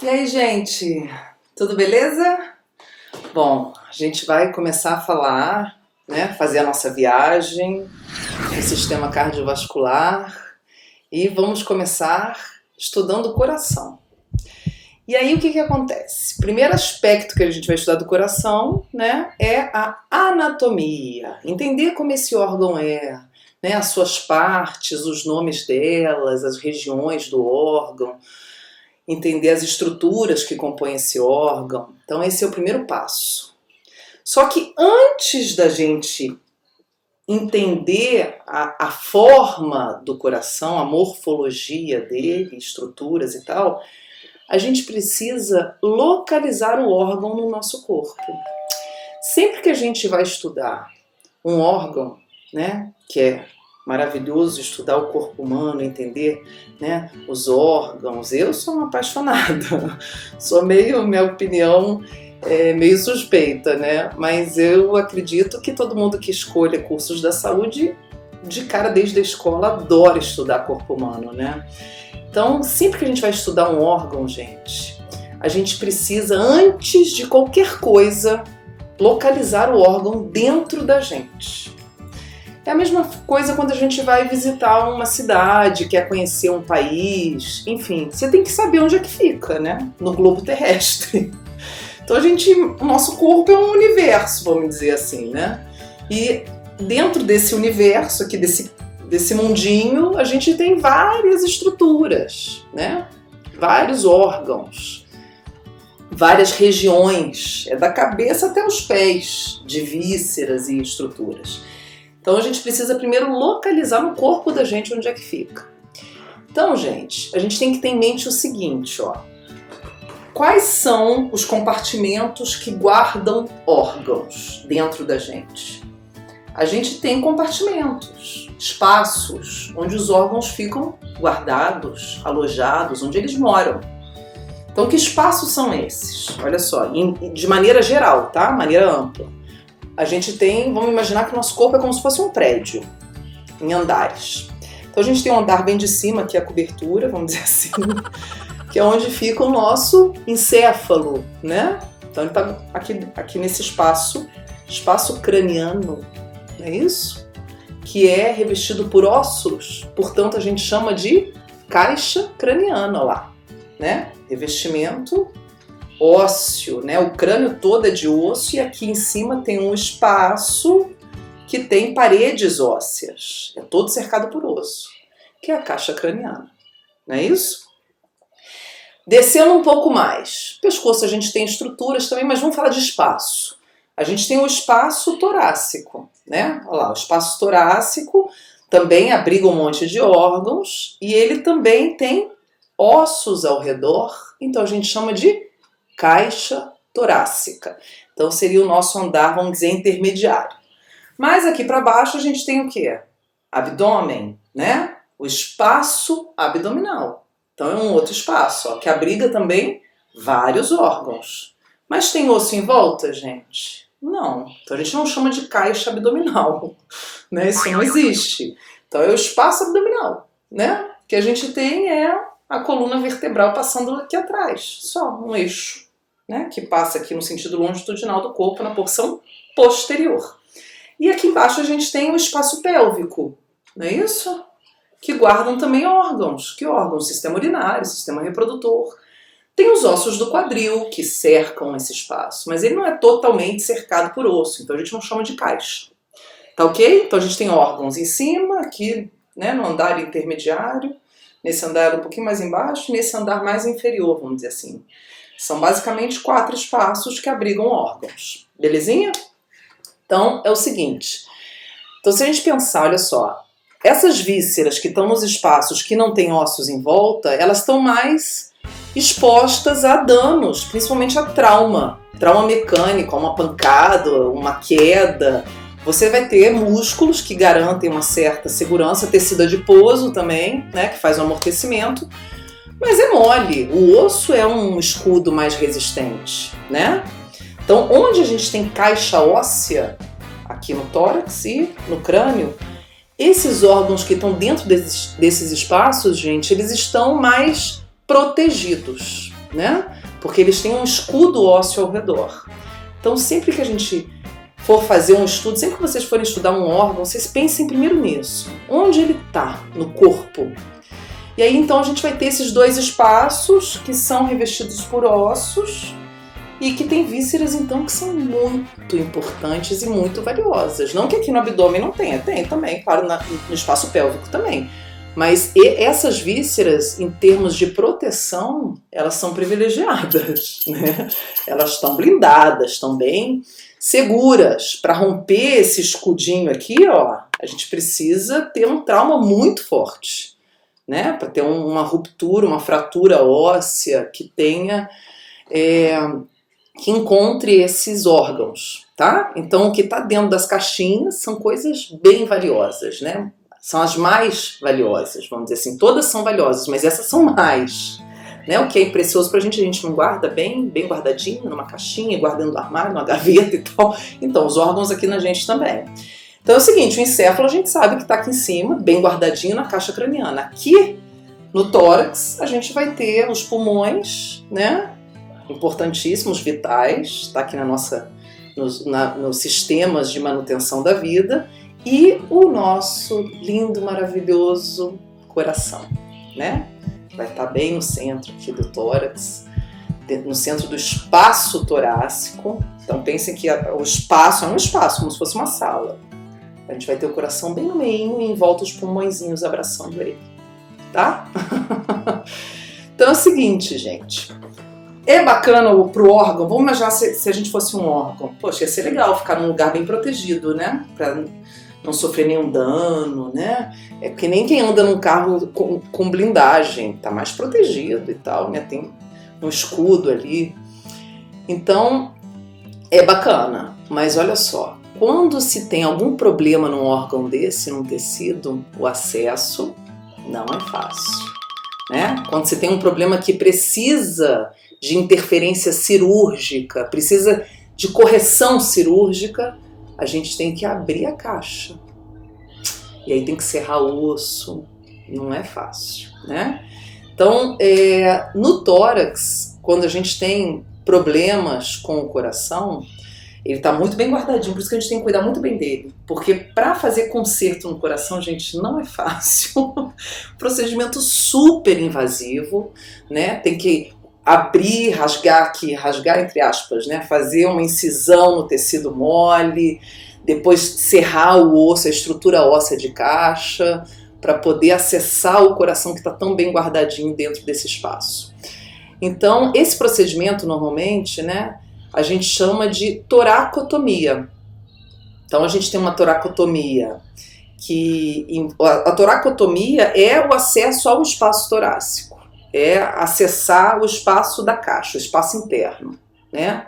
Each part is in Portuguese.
E aí, gente, tudo beleza? Bom, a gente vai começar a falar, né, fazer a nossa viagem no sistema cardiovascular e vamos começar estudando o coração. E aí, o que acontece? O primeiro aspecto que a gente vai estudar do coração, né, é a anatomia. Entender como esse órgão é, né, as suas partes, os nomes delas, as regiões do órgão, entender as estruturas que compõem esse órgão. Então esse é o primeiro passo. Só que antes da gente entender a forma do coração, a morfologia dele, estruturas e tal, a gente precisa localizar o órgão no nosso corpo. Sempre que a gente vai estudar um órgão, né, que é maravilhoso estudar o corpo humano, entender, né, os órgãos. Eu sou uma apaixonada, minha opinião é meio suspeita, né? Mas eu acredito que todo mundo que escolha cursos da saúde, de cara desde a escola, adora estudar corpo humano, né? Então, sempre que a gente vai estudar um órgão, gente, a gente precisa, antes de qualquer coisa, localizar o órgão dentro da gente. É a mesma coisa quando a gente vai visitar uma cidade, quer conhecer um país, enfim, você tem que saber onde é que fica, né? No globo terrestre. Então o nosso corpo é um universo, vamos dizer assim, né? E dentro desse universo aqui, desse mundinho, a gente tem várias estruturas, né? Vários órgãos, várias regiões, é da cabeça até os pés, de vísceras e estruturas. Então a gente precisa primeiro localizar no corpo da gente onde é que fica. Então, gente, a gente tem que ter em mente o seguinte, ó. Quais são os compartimentos que guardam órgãos dentro da gente? A gente tem compartimentos, espaços, onde os órgãos ficam guardados, alojados, onde eles moram. Então, que espaços são esses? Olha só, de maneira geral, tá? Maneira ampla. A gente tem, vamos imaginar que o nosso corpo é como se fosse um prédio, em andares. Então a gente tem um andar bem de cima, que é a cobertura, vamos dizer assim, que é onde fica o nosso encéfalo, né? Então ele está aqui nesse espaço craniano, não é isso? Que é revestido por ossos, portanto a gente chama de caixa craniana lá, né? Revestimento ósseo, né? O crânio todo é de osso e aqui em cima tem um espaço que tem paredes ósseas. É todo cercado por osso, que é a caixa craniana, não é isso? Descendo um pouco mais, pescoço a gente tem estruturas também, mas vamos falar de espaço. A gente tem o espaço torácico, né? Olha lá, o espaço torácico também abriga um monte de órgãos e ele também tem ossos ao redor, então a gente chama de caixa torácica. Então seria o nosso andar, vamos dizer, intermediário. Mas aqui para baixo a gente tem o quê? Abdômen, né? O espaço abdominal. Então é um outro espaço, ó, que abriga também vários órgãos. Mas tem osso em volta, gente? Não. Então a gente não chama de caixa abdominal, né? Isso não existe. Então é o espaço abdominal, né? O que a gente tem é a coluna vertebral passando aqui atrás, só um eixo, né, que passa aqui no sentido longitudinal do corpo, na porção posterior. E aqui embaixo a gente tem o espaço pélvico, não é isso? Que guardam também órgãos. Que órgãos? Sistema urinário, sistema reprodutor. Tem os ossos do quadril que cercam esse espaço, mas ele não é totalmente cercado por osso, então a gente não chama de caixa. Tá ok? Então a gente tem órgãos em cima, aqui, né, no andar intermediário, nesse andar um pouquinho mais embaixo e nesse andar mais inferior, vamos dizer assim. São basicamente 4 espaços que abrigam órgãos. Belezinha? Então, é o seguinte. Então, se a gente pensar, olha só, essas vísceras que estão nos espaços que não têm ossos em volta, elas estão mais expostas a danos, principalmente a trauma. Trauma mecânico, uma pancada, uma queda. Você vai ter músculos que garantem uma certa segurança, tecido adiposo também, né, que faz o amortecimento. Mas é mole, o osso é um escudo mais resistente, né? Então, onde a gente tem caixa óssea, aqui no tórax e no crânio, esses órgãos que estão dentro desses espaços, gente, eles estão mais protegidos. né? Porque eles têm um escudo ósseo ao redor. Então, sempre que a gente for fazer um estudo, sempre que vocês forem estudar um órgão, vocês pensem primeiro nisso. Onde ele está no corpo? E aí, então, a gente vai ter esses dois espaços que são revestidos por ossos e que tem vísceras, então, que são muito importantes e muito valiosas. Não que aqui no abdômen não tenha, tem também, claro, no espaço pélvico também. Mas essas vísceras, em termos de proteção, elas são privilegiadas, né? Elas estão blindadas, estão bem seguras. Para romper esse escudinho aqui, ó, a gente precisa ter um trauma muito forte, né? Para ter uma ruptura, uma fratura óssea que tenha, que encontre esses órgãos, tá? Então, o que está dentro das caixinhas são coisas bem valiosas, né? São as mais valiosas, vamos dizer assim. Todas são valiosas, mas essas são mais. Né? O que é precioso pra gente, a gente não guarda bem guardadinho, numa caixinha, guardando no armário, numa gaveta e tal. Então, os órgãos aqui na gente também. Então é o seguinte, o encéfalo a gente sabe que está aqui em cima, bem guardadinho na caixa craniana. Aqui, no tórax, a gente vai ter os pulmões, né? Importantíssimos, vitais, está aqui nos sistemas de manutenção da vida. E o nosso lindo, maravilhoso coração, né? Vai estar bem no centro aqui do tórax, no centro do espaço torácico. Então pensem que o espaço é um espaço, como se fosse uma sala. A gente vai ter o coração bem no meio e em volta os pulmõezinhos abraçando ele, tá? Então é o seguinte, gente. É bacana pro órgão, vamos imaginar se a gente fosse um órgão. Poxa, ia ser legal ficar num lugar bem protegido, né? Pra não sofrer nenhum dano, né? É que nem quem anda num carro com blindagem, tá mais protegido e tal, né? Tem um escudo ali. Então, é bacana, mas olha só, quando se tem algum problema num órgão desse, num tecido, o acesso não é fácil, né? Quando você tem um problema que precisa de interferência cirúrgica, precisa de correção cirúrgica, a gente tem que abrir a caixa. E aí tem que serrar o osso. Não é fácil, né? Então, no tórax, quando a gente tem problemas com o coração, ele está muito bem guardadinho, por isso que a gente tem que cuidar muito bem dele. Porque para fazer conserto no coração, gente, não é fácil. Procedimento super invasivo, né? Tem que abrir, rasgar aqui, rasgar entre aspas, né? Fazer uma incisão no tecido mole, depois serrar o osso, a estrutura óssea de caixa, para poder acessar o coração que está tão bem guardadinho dentro desse espaço. Então, esse procedimento, normalmente, né, a gente chama de toracotomia. Então, a gente tem uma toracotomia a toracotomia é o acesso ao espaço torácico. É acessar o espaço da caixa, o espaço interno, né?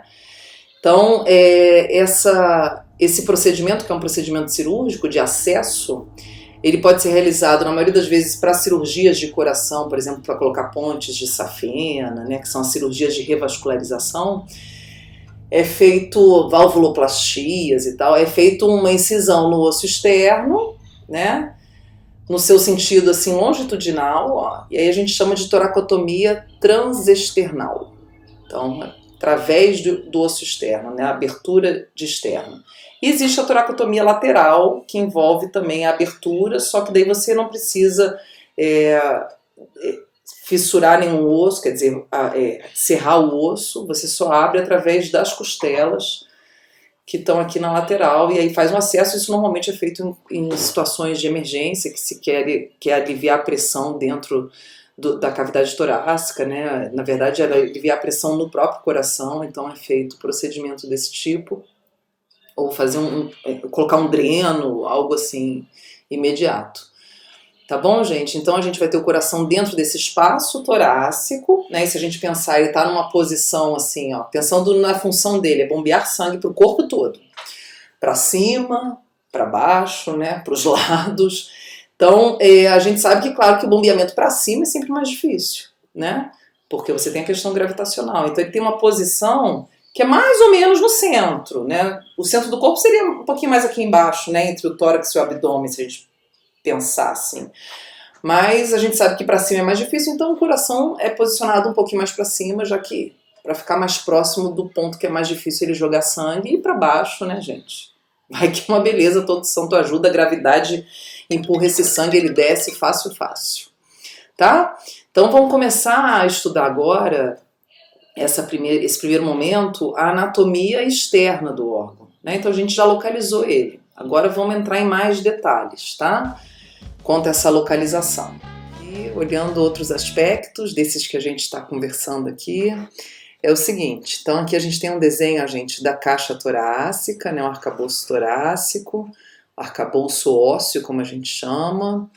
Então, esse procedimento, que é um procedimento cirúrgico de acesso, ele pode ser realizado, na maioria das vezes, para cirurgias de coração, por exemplo, para colocar pontes de safena, né, que são as cirurgias de revascularização. É feito valvuloplastias e tal, é feito uma incisão no osso externo, né? No seu sentido assim longitudinal, ó, e aí a gente chama de toracotomia transexternal. Então, através do osso externo, né, a abertura de externo. E existe a toracotomia lateral, que envolve também a abertura, só que daí você não precisa fissurar nenhum osso, quer dizer, serrar o osso, você só abre através das costelas que estão aqui na lateral, e aí faz um acesso. Isso normalmente é feito em situações de emergência, que se quer aliviar a pressão dentro da cavidade torácica, né? Na verdade, ela aliviar a pressão no próprio coração, então é feito procedimento desse tipo, ou fazer colocar um dreno, algo assim, imediato. Tá bom, gente? Então a gente vai ter o coração dentro desse espaço torácico, né? E se a gente pensar, ele tá numa posição assim, ó, pensando na função dele, é bombear sangue pro corpo todo, para cima, para baixo, né? Para os lados. Então a gente sabe que, claro, que o bombeamento para cima é sempre mais difícil, né? Porque você tem a questão gravitacional. Então ele tem uma posição que é mais ou menos no centro, né? O centro do corpo seria um pouquinho mais aqui embaixo, né? Entre o tórax e o abdômen, se a gente pensar assim. Mas a gente sabe que para cima é mais difícil, então o coração é posicionado um pouquinho mais para cima, já que para ficar mais próximo do ponto que é mais difícil ele jogar sangue, e para baixo, né, gente? Vai que é uma beleza, todo santo ajuda, a gravidade empurra esse sangue, ele desce fácil, fácil. Tá? Então vamos começar a estudar agora esse primeiro momento, a anatomia externa do órgão, né? Então a gente já localizou ele. Agora vamos entrar em mais detalhes, tá? Quanto a essa localização. E olhando outros aspectos desses que a gente está conversando aqui, é o seguinte. Então aqui a gente tem um desenho, gente, da caixa torácica, né? O arcabouço torácico, arcabouço ósseo, como a gente chama.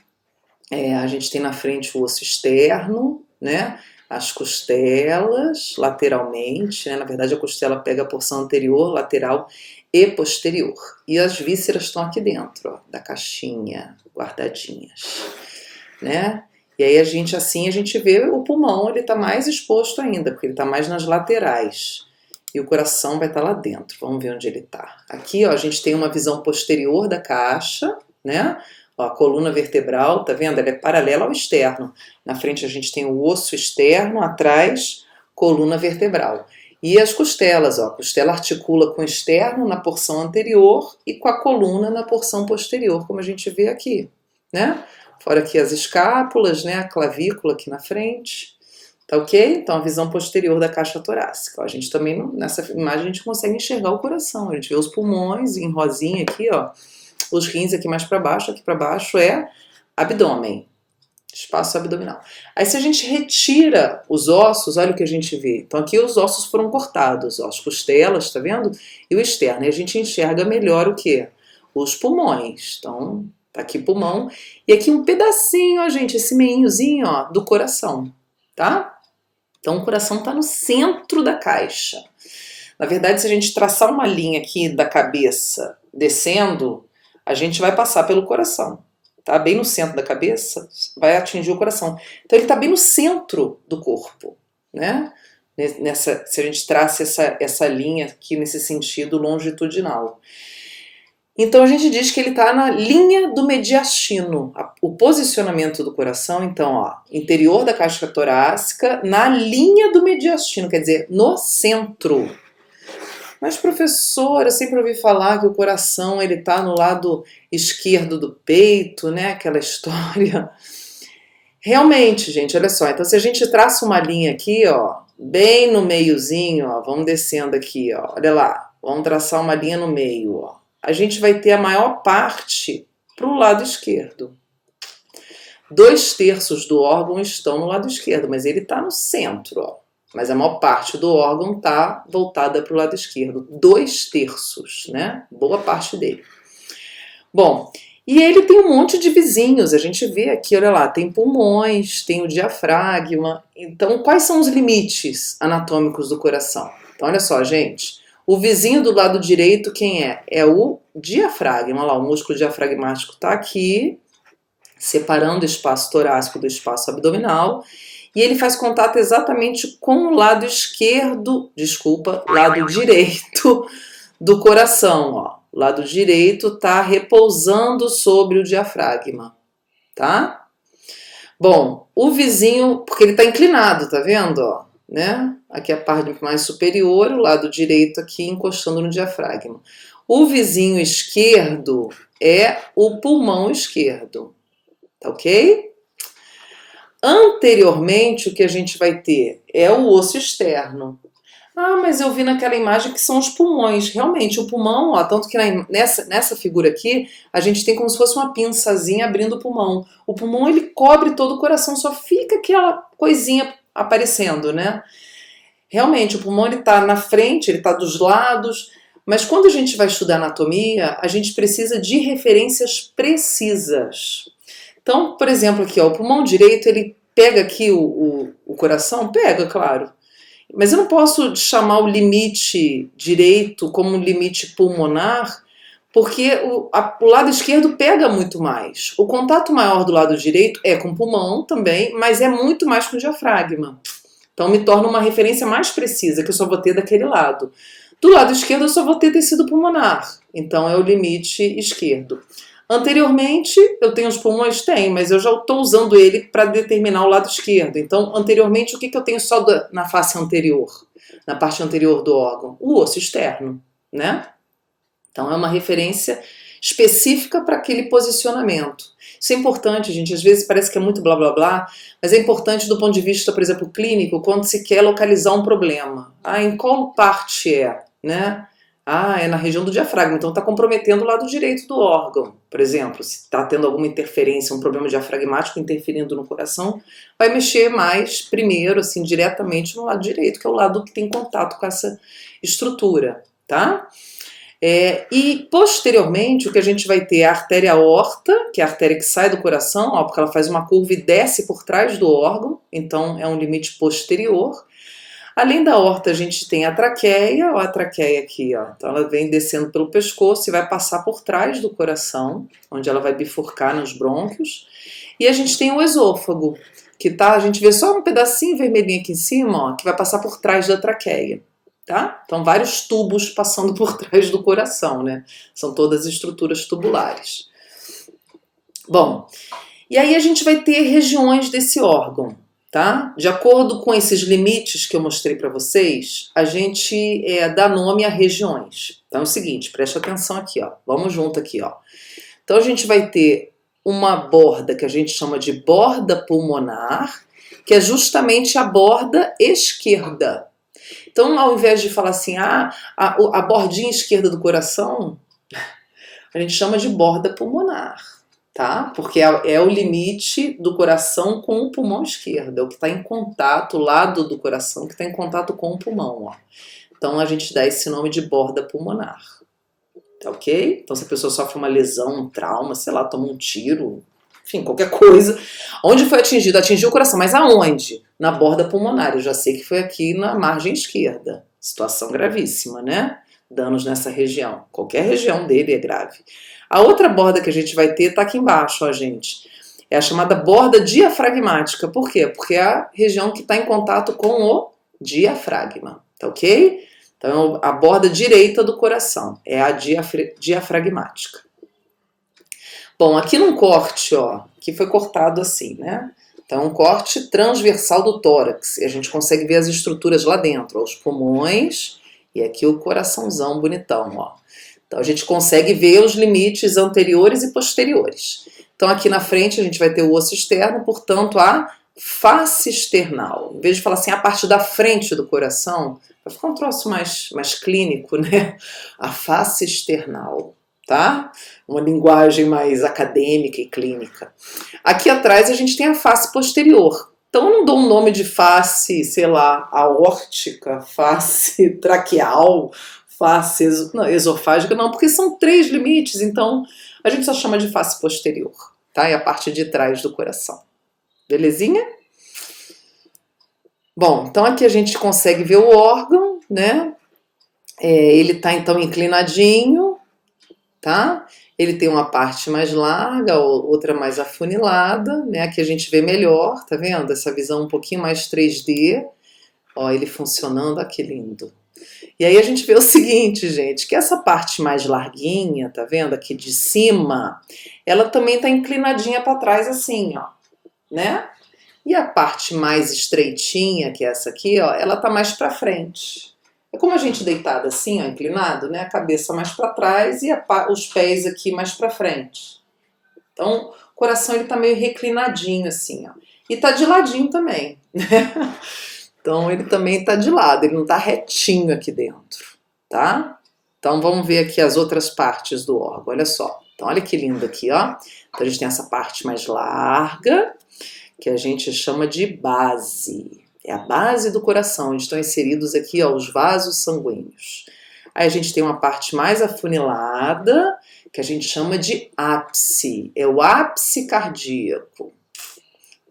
A gente tem na frente o osso externo, né? As costelas lateralmente, né? Na verdade a costela pega a porção anterior, lateral e posterior. E as vísceras estão aqui dentro, ó, da caixinha, guardadinhas, né? E aí a gente vê o pulmão, ele está mais exposto ainda, porque ele está mais nas laterais. E o coração vai estar lá dentro. Vamos ver onde ele está. Aqui, ó, a gente tem uma visão posterior da caixa, né? Ó, a coluna vertebral, tá vendo? Ela é paralela ao externo. Na frente a gente tem o osso externo, atrás, coluna vertebral. E as costelas, ó, a costela articula com o externo na porção anterior e com a coluna na porção posterior, como a gente vê aqui, né? Fora aqui as escápulas, né? A clavícula aqui na frente. Tá ok? Então a visão posterior da caixa torácica. Ó, a gente também, nessa imagem, a gente consegue enxergar o coração. A gente vê os pulmões em rosinha aqui, ó. Os rins aqui mais para baixo, aqui para baixo é abdômen, espaço abdominal. Aí se a gente retira os ossos, olha o que a gente vê. Então aqui os ossos foram cortados, ó, as costelas, tá vendo? E o externo. E a gente enxerga melhor o quê? Os pulmões. Então tá aqui pulmão. E aqui um pedacinho, ó, gente, esse meinhozinho, ó, do coração, tá? Então o coração tá no centro da caixa. Na verdade, se a gente traçar uma linha aqui da cabeça descendo, a gente vai passar pelo coração, tá? Bem no centro da cabeça, vai atingir o coração. Então ele está bem no centro do corpo, né? Se a gente traça essa linha aqui nesse sentido longitudinal. Então a gente diz que ele está na linha do mediastino, o posicionamento do coração, então, ó, interior da caixa torácica, na linha do mediastino, quer dizer, no centro. Mas, professora, eu sempre ouvi falar que o coração ele tá no lado esquerdo do peito, né? Aquela história. Realmente, gente, olha só. Então, se a gente traça uma linha aqui, ó, bem no meiozinho, ó, vamos descendo aqui, ó, olha lá. Vamos traçar uma linha no meio, ó. A gente vai ter a maior parte para o lado esquerdo. 2/3 do órgão estão no lado esquerdo, mas ele tá no centro, ó. Mas a maior parte do órgão está voltada para o lado esquerdo. 2/3, né? Boa parte dele. Bom, e ele tem um monte de vizinhos. A gente vê aqui, olha lá, tem pulmões, tem o diafragma. Então, quais são os limites anatômicos do coração? Então, olha só, gente. O vizinho do lado direito, quem é? É o diafragma. Olha lá, o músculo diafragmático está aqui, separando o espaço torácico do espaço abdominal. E ele faz contato exatamente com o lado esquerdo, lado direito do coração, ó. O lado direito está repousando sobre o diafragma, tá? Bom, o vizinho, porque ele está inclinado, tá vendo, ó, né? Aqui a parte mais superior, o lado direito aqui encostando no diafragma. O vizinho esquerdo é o pulmão esquerdo, tá ok? Anteriormente, o que a gente vai ter é o osso externo. Ah, mas eu vi naquela imagem que são os pulmões. Realmente, o pulmão, ó, tanto que nessa figura aqui, a gente tem como se fosse uma pinçazinha abrindo o pulmão. O pulmão, ele cobre todo o coração, só fica aquela coisinha aparecendo, né? Realmente, o pulmão, ele tá na frente, ele tá dos lados, mas quando a gente vai estudar anatomia, a gente precisa de referências precisas. Então, por exemplo, aqui, ó, o pulmão direito, ele pega aqui o coração? Pega, claro. Mas eu não posso chamar o limite direito como um limite pulmonar, porque o lado esquerdo pega muito mais. O contato maior do lado direito é com o pulmão também, mas é muito mais com o diafragma. Então me torna uma referência mais precisa, que eu só vou ter daquele lado. Do lado esquerdo eu só vou ter tecido pulmonar, então é o limite esquerdo. Anteriormente, eu tenho os pulmões? Tem, mas eu já estou usando ele para determinar o lado esquerdo. Então, anteriormente, o que eu tenho só na face anterior, na parte anterior do órgão? O osso externo, né? Então, é uma referência específica para aquele posicionamento. Isso é importante, gente. Às vezes parece que é muito blá blá blá, mas é importante do ponto de vista, por exemplo, clínico, quando se quer localizar um problema. Ah, em qual parte é, né? Ah, é na região do diafragma, então está comprometendo o lado direito do órgão. Por exemplo, se está tendo alguma interferência, um problema diafragmático interferindo no coração, vai mexer mais primeiro, assim, diretamente no lado direito, que é o lado que tem contato com essa estrutura, tá? E posteriormente o que a gente vai ter é a artéria aorta, que é a artéria que sai do coração, ó, porque ela faz uma curva e desce por trás do órgão, então é um limite posterior. Além da aorta, a gente tem a traqueia, ó, a traqueia aqui, ó. Então ela vem descendo pelo pescoço e vai passar por trás do coração, onde ela vai bifurcar nos brônquios. E a gente tem o esôfago, que tá, a gente vê só um pedacinho vermelhinho aqui em cima, ó, que vai passar por trás da traqueia, tá? Então vários tubos passando por trás do coração, né? São todas estruturas tubulares. Bom, e aí a gente vai ter regiões desse órgão. Tá? De acordo com esses limites que eu mostrei para vocês, a gente dá nome a regiões. Então é o seguinte, preste atenção aqui, ó. Vamos junto aqui, ó. Então a gente vai ter uma borda que a gente chama de borda pulmonar, que é justamente a borda esquerda. Então, ao invés de falar assim, a bordinha esquerda do coração, a gente chama de borda pulmonar. Tá? Porque é o limite do coração com o pulmão esquerdo, é o que está em contato, o lado do coração que está em contato com o pulmão. Ó. Então a gente dá esse nome de borda pulmonar. Tá ok? Então se a pessoa sofre uma lesão, um trauma, sei lá, toma um tiro, enfim, qualquer coisa. Onde foi atingido? Atingiu o coração, mas aonde? Na borda pulmonar. Eu já sei que foi aqui na margem esquerda. Situação gravíssima, né? Danos nessa região. Qualquer região dele é grave. A outra borda que a gente vai ter está aqui embaixo, ó, gente. É a chamada borda diafragmática. Por quê? Porque é a região que está em contato com o diafragma. Tá ok? Então, a borda direita do coração é a diafragmática. Bom, aqui num corte, ó, que foi cortado assim, né? Então, um corte transversal do tórax. E a gente consegue ver as estruturas lá dentro, ó, os pulmões e aqui o coraçãozão bonitão, ó. Então a gente consegue ver os limites anteriores e posteriores. Então aqui na frente a gente vai ter o osso externo, portanto a face external. Em vez de falar assim a parte da frente do coração, vai ficar um troço mais clínico, né? A face external, tá? Uma linguagem mais acadêmica e clínica. Aqui atrás a gente tem a face posterior. Então eu não dou um nome de face, sei lá, aórtica, face traqueal, face esofágica, não, porque são 3 limites, então a gente só chama de face posterior, tá? É a parte de trás do coração. Belezinha? Bom, então aqui a gente consegue ver o órgão, né? Ele tá então inclinadinho, tá? Ele tem uma parte mais larga, outra mais afunilada, né? Aqui a gente vê melhor, tá vendo? Essa visão um pouquinho mais 3D. Ó, ele funcionando, ó, que lindo. E aí a gente vê o seguinte, gente, que essa parte mais larguinha, tá vendo aqui de cima, ela também tá inclinadinha para trás assim, ó, né? E a parte mais estreitinha, que é essa aqui, ó, ela tá mais para frente. É como a gente deitada assim, ó, inclinado, né? A cabeça mais para trás e os pés aqui mais para frente. Então, o coração ele tá meio reclinadinho assim, ó. E tá de ladinho também, né? Então ele também está de lado, ele não está retinho aqui dentro, tá? Então vamos ver aqui as outras partes do órgão, olha só. Então olha que lindo aqui, ó. Então a gente tem essa parte mais larga, que a gente chama de base. É a base do coração, onde estão inseridos aqui, ó, os vasos sanguíneos. Aí a gente tem uma parte mais afunilada, que a gente chama de ápice. É o ápice cardíaco.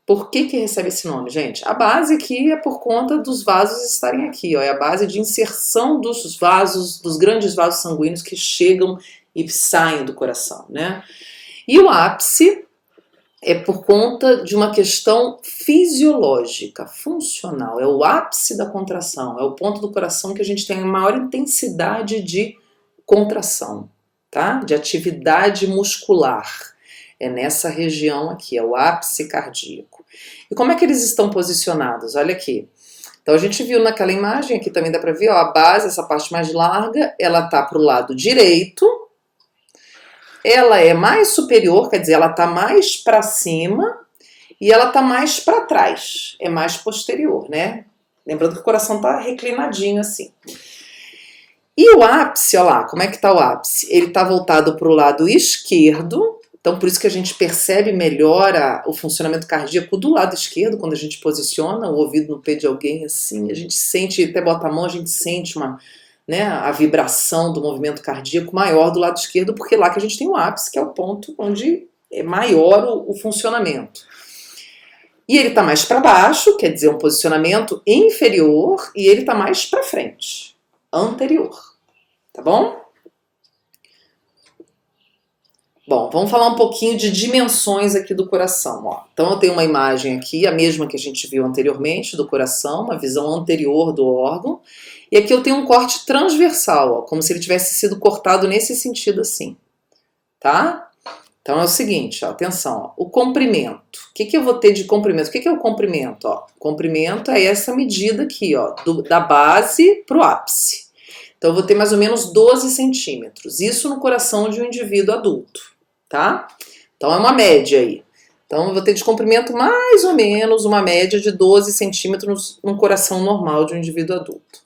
Por que recebe esse nome, gente? A base aqui é por conta dos vasos estarem aqui, ó, é a base de inserção dos vasos, dos grandes vasos sanguíneos que chegam e saem do coração, né? E o ápice é por conta de uma questão fisiológica, funcional, é o ápice da contração, é o ponto do coração que a gente tem a maior intensidade de contração, tá? De atividade muscular. É nessa região aqui, é o ápice cardíaco. E como é que eles estão posicionados? Olha aqui. Então a gente viu naquela imagem, aqui também dá para ver, ó, a base, essa parte mais larga, ela tá para o lado direito, ela é mais superior, quer dizer, ela tá mais para cima e ela tá mais para trás, é mais posterior, né? Lembrando que o coração tá reclinadinho assim. E o ápice, olha lá, como é que tá o ápice? Ele tá voltado para o lado esquerdo. Então, por isso que a gente percebe melhor o funcionamento cardíaco do lado esquerdo, quando a gente posiciona o ouvido no pé de alguém, assim, a gente sente, até bota a mão, a gente sente né, a vibração do movimento cardíaco maior do lado esquerdo, porque é lá que a gente tem o ápice, que é o ponto onde é maior o funcionamento. E ele está mais para baixo, quer dizer, um posicionamento inferior, e ele está mais para frente, anterior, tá bom? Bom, vamos falar um pouquinho de dimensões aqui do coração. Ó. Então eu tenho uma imagem aqui, a mesma que a gente viu anteriormente do coração, uma visão anterior do órgão. E aqui eu tenho um corte transversal, ó, como se ele tivesse sido cortado nesse sentido assim. Tá? Então é o seguinte, ó, atenção, ó, o comprimento. O que eu vou ter de comprimento? O que é o comprimento? Ó? Comprimento é essa medida aqui, ó, da base para o ápice. Então eu vou ter mais ou menos 12 centímetros. Isso no coração de um indivíduo adulto. Tá? Então é uma média aí. Então eu vou ter de comprimento mais ou menos uma média de 12 centímetros no coração normal de um indivíduo adulto.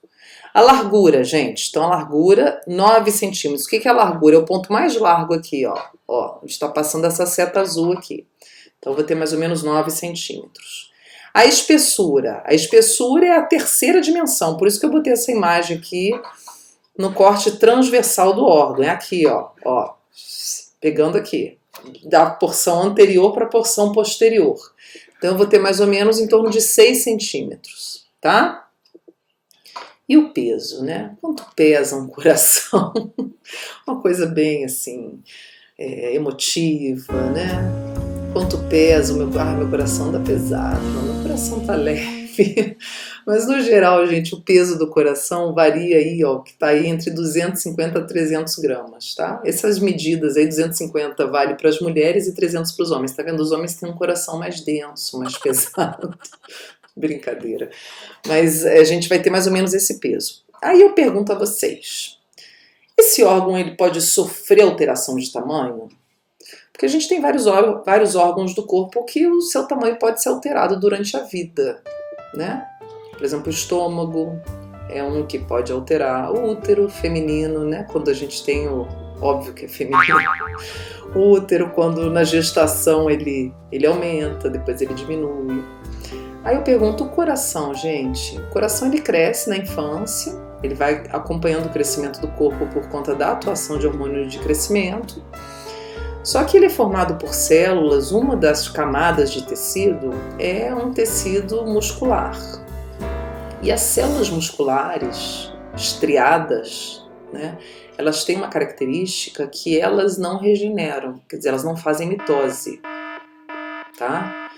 A largura, gente, então a largura 9 centímetros. O que é a largura? É o ponto mais largo aqui, ó. Ó, onde está passando essa seta azul aqui. Então eu vou ter mais ou menos 9 centímetros. A espessura é a terceira dimensão, por isso que eu botei essa imagem aqui no corte transversal do órgão. É aqui, ó. Pegando aqui, da porção anterior para a porção posterior. Então, eu vou ter mais ou menos em torno de 6 centímetros, tá? E o peso, né? Quanto pesa um coração? Uma coisa bem, assim, emotiva, né? Quanto pesa o meu coração tá pesado, meu coração tá leve. Mas, no geral, gente, o peso do coração varia aí, ó, que tá aí entre 250 a 300 gramas, tá? Essas medidas aí, 250 vale para as mulheres e 300 para os homens, tá vendo? Os homens têm um coração mais denso, mais pesado. Brincadeira. Mas a gente vai ter mais ou menos esse peso. Aí eu pergunto a vocês, esse órgão ele pode sofrer alteração de tamanho? Porque a gente tem vários órgãos do corpo que o seu tamanho pode ser alterado durante a vida, né? Por exemplo, o estômago é um que pode alterar, o útero feminino, né? Quando a gente tem óbvio que é feminino, o útero quando na gestação ele aumenta, depois ele diminui. Aí eu pergunto o coração, gente. O coração ele cresce na infância, ele vai acompanhando o crescimento do corpo por conta da atuação de hormônio de crescimento. Só que ele é formado por células, uma das camadas de tecido é um tecido muscular. E as células musculares estriadas, né, elas têm uma característica que elas não regeneram, quer dizer, elas não fazem mitose, tá?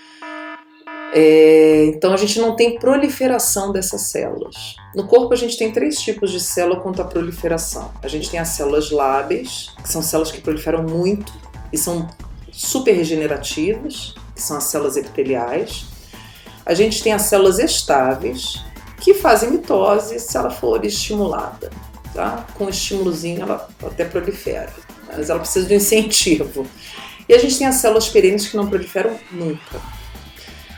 Então a gente não tem proliferação dessas células. No corpo a gente tem 3 tipos de célula quanto à proliferação. A gente tem as células lábeis, que são células que proliferam muito e são super regenerativas, que são as células epiteliais. A gente tem as células estáveis, que fazem mitose se ela for estimulada, tá? Com um estímulozinho ela até prolifera, mas ela precisa de um incentivo. E a gente tem as células perenes que não proliferam nunca.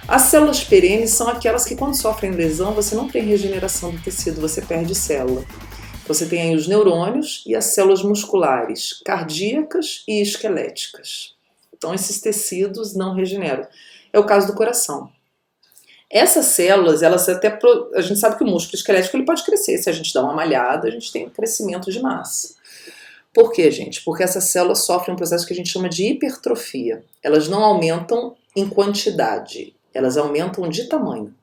As células perenes são aquelas que quando sofrem lesão você não tem regeneração do tecido, você perde célula. Você tem aí os neurônios e as células musculares, cardíacas e esqueléticas. Então esses tecidos não regeneram. É o caso do coração. Essas células, a gente sabe que o músculo esquelético ele pode crescer. Se a gente dá uma malhada, a gente tem um crescimento de massa. Por quê, gente? Porque essas células sofrem um processo que a gente chama de hipertrofia. Elas não aumentam em quantidade, elas aumentam de tamanho,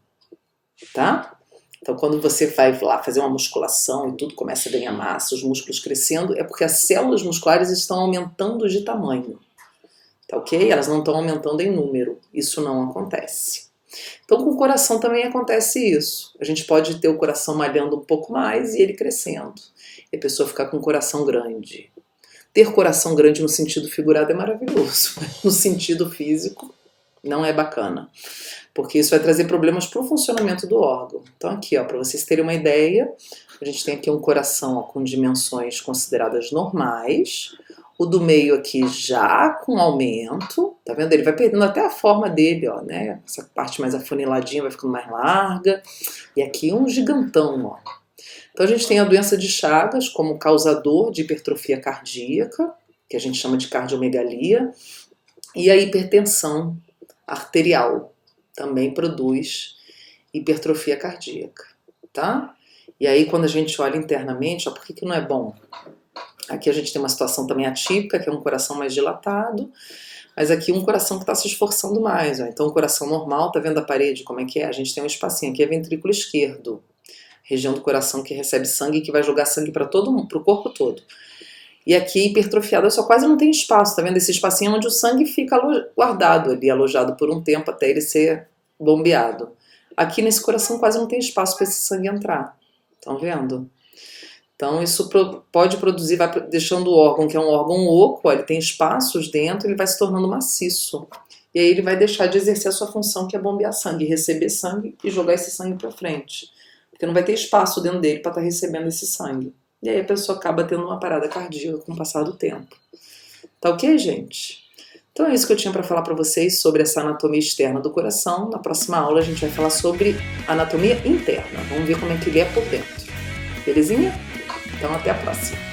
tá? Então, quando você vai lá fazer uma musculação e tudo começa a ganhar massa, os músculos crescendo, é porque as células musculares estão aumentando de tamanho, tá ok? Elas não estão aumentando em número, isso não acontece. Então, com o coração também acontece isso. A gente pode ter o coração malhando um pouco mais e ele crescendo. E a pessoa ficar com o coração grande. Ter coração grande no sentido figurado é maravilhoso, no sentido físico não é bacana, porque isso vai trazer problemas para o funcionamento do órgão. Então aqui, ó, para vocês terem uma ideia, a gente tem aqui um coração, ó, com dimensões consideradas normais, o do meio aqui já com aumento, tá vendo? Ele vai perdendo até a forma dele, ó, né? Essa parte mais afuniladinha vai ficando mais larga, e aqui um gigantão, ó. Então a gente tem a doença de Chagas como causador de hipertrofia cardíaca, que a gente chama de cardiomegalia, e a hipertensão arterial também produz hipertrofia cardíaca, tá? E aí quando a gente olha internamente, ó, por que não é bom? Aqui a gente tem uma situação também atípica, que é um coração mais dilatado, mas aqui um coração que está se esforçando mais, ó. Então o coração normal, tá vendo a parede como é que é? A gente tem um espacinho aqui, é ventrículo esquerdo, região do coração que recebe sangue e que vai jogar sangue para o corpo todo. E aqui, hipertrofiada, só quase não tem espaço, tá vendo? Esse espacinho onde o sangue fica guardado ali, alojado por um tempo até ele ser bombeado. Aqui nesse coração quase não tem espaço para esse sangue entrar. Estão vendo? Então isso pode produzir, vai deixando o órgão, que é um órgão oco, ó, ele tem espaços dentro, ele vai se tornando maciço. E aí ele vai deixar de exercer a sua função, que é bombear sangue, receber sangue e jogar esse sangue para frente. Porque não vai ter espaço dentro dele para estar recebendo esse sangue. E aí a pessoa acaba tendo uma parada cardíaca com o passar do tempo. Tá ok, gente? Então é isso que eu tinha para falar para vocês sobre essa anatomia externa do coração. Na próxima aula a gente vai falar sobre anatomia interna. Vamos ver como é que ele é por dentro. Belezinha? Então até a próxima.